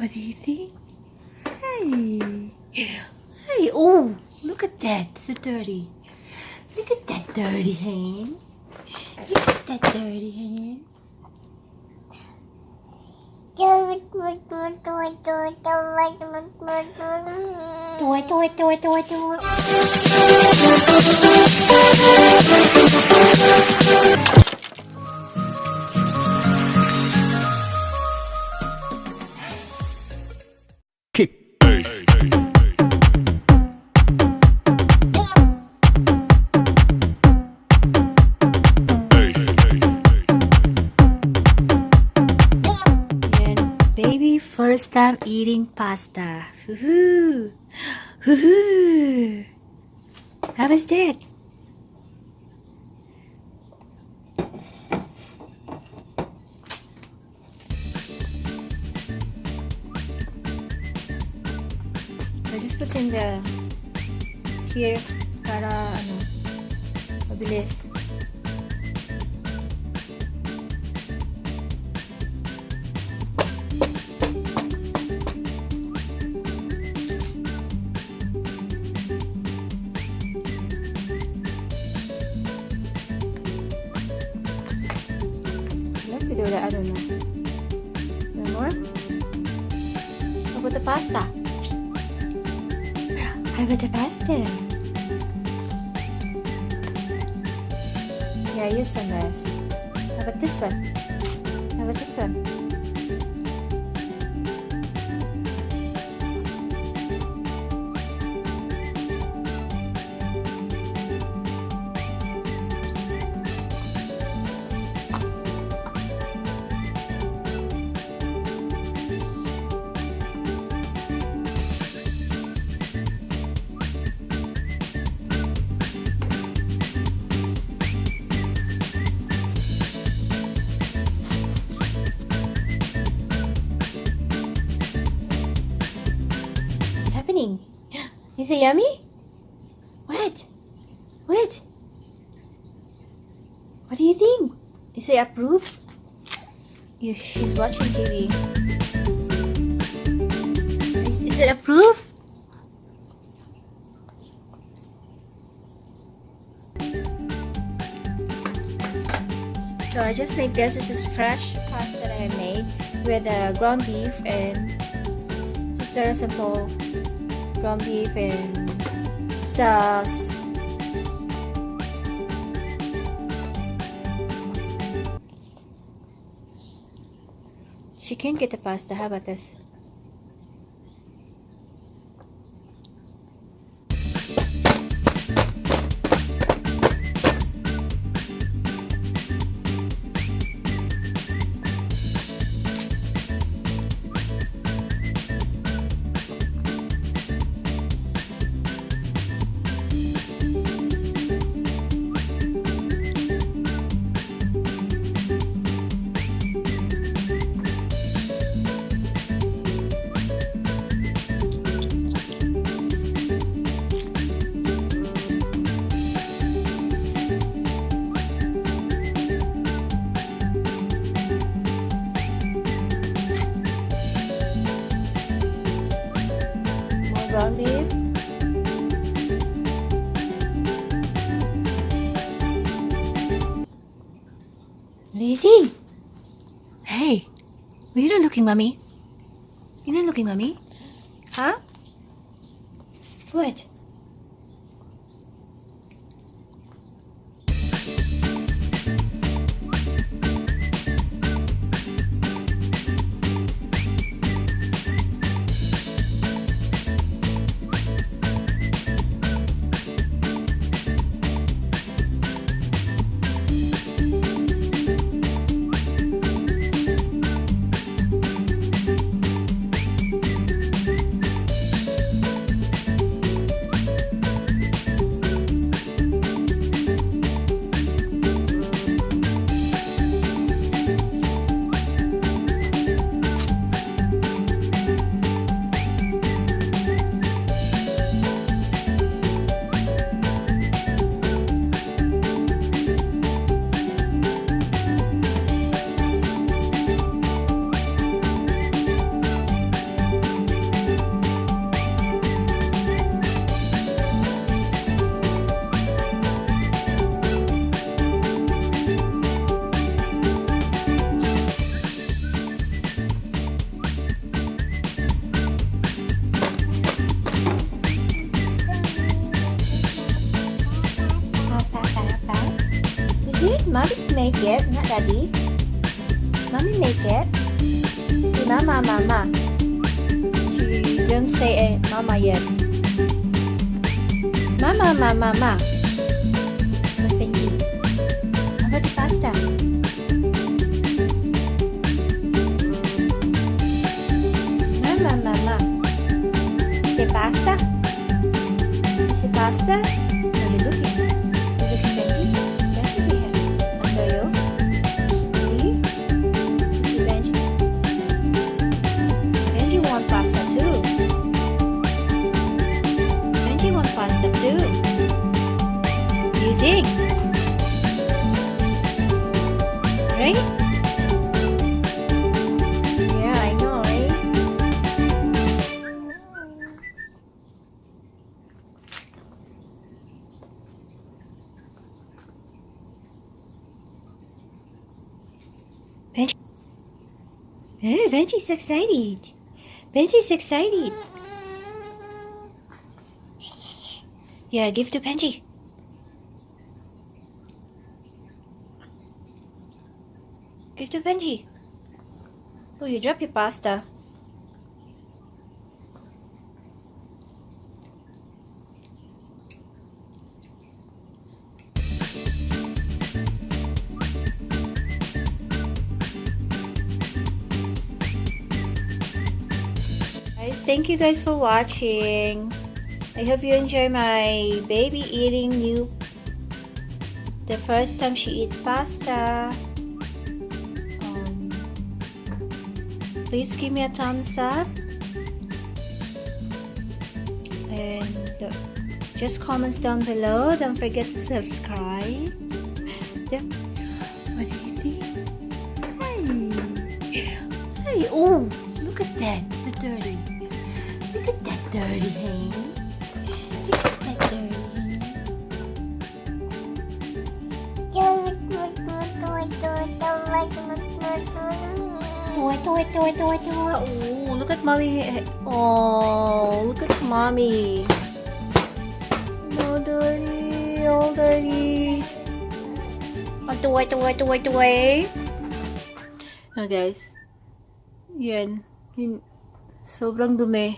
What do you think? Hey. Hey. Oh, look at that. So dirty. Look at that dirty hand. Look at that dirty hand. Toy, toy, toy, toy, toy. Kick. Baby first time eating pasta. Hoo-hoo. Hoo-hoo. How was that? I just put in the here para mabilis. To do that, I don't know. No more? How about the pasta? How about the pasta? Yeah, use some less. How about this one? How about this one? Happening? Is it yummy? What? What? What do you think? Is it approved? Yeah, she's watching TV. Is it approved? So I just made this. This is fresh pasta that I made with ground beef, and just very simple ground beef and sauce. She can't get the pasta. How about this? Ground beef. What do you think? Hey, you're not looking, mommy. You're not looking, mommy. Huh? What? make it, not daddy. Mommy make it. Say mama, mama. She don't say mama yet. Mama, mama, mama. Mas Benji. How about the pasta? Mama, mama. Say pasta? Is it pasta? Are you looking? You're looking, Benji? Yes, we have. I'll show you. See? See, Benji? Benji want pasta too. Benji want pasta too. What do you think? Right? Yeah, I know, right? Benji. Oh, Benji's excited. Benji's excited. Yeah, give to Benji. Give to Benji. Oh, you dropped your pasta. Guys, thank you guys for watching. I hope you enjoy my baby eating the first time she eat pasta. Please give me a thumbs up and just comments down below. Don't forget to subscribe. Yep. What do you think? Hey, oh, look at that, so dirty. Look at that dirty hand. Look at that dirty hand. Toy. Oh, look at mommy. Oh, look at mommy. No dirty, all dirty. Oh, toy. Oh, guys. Yan. Sobrang dumi.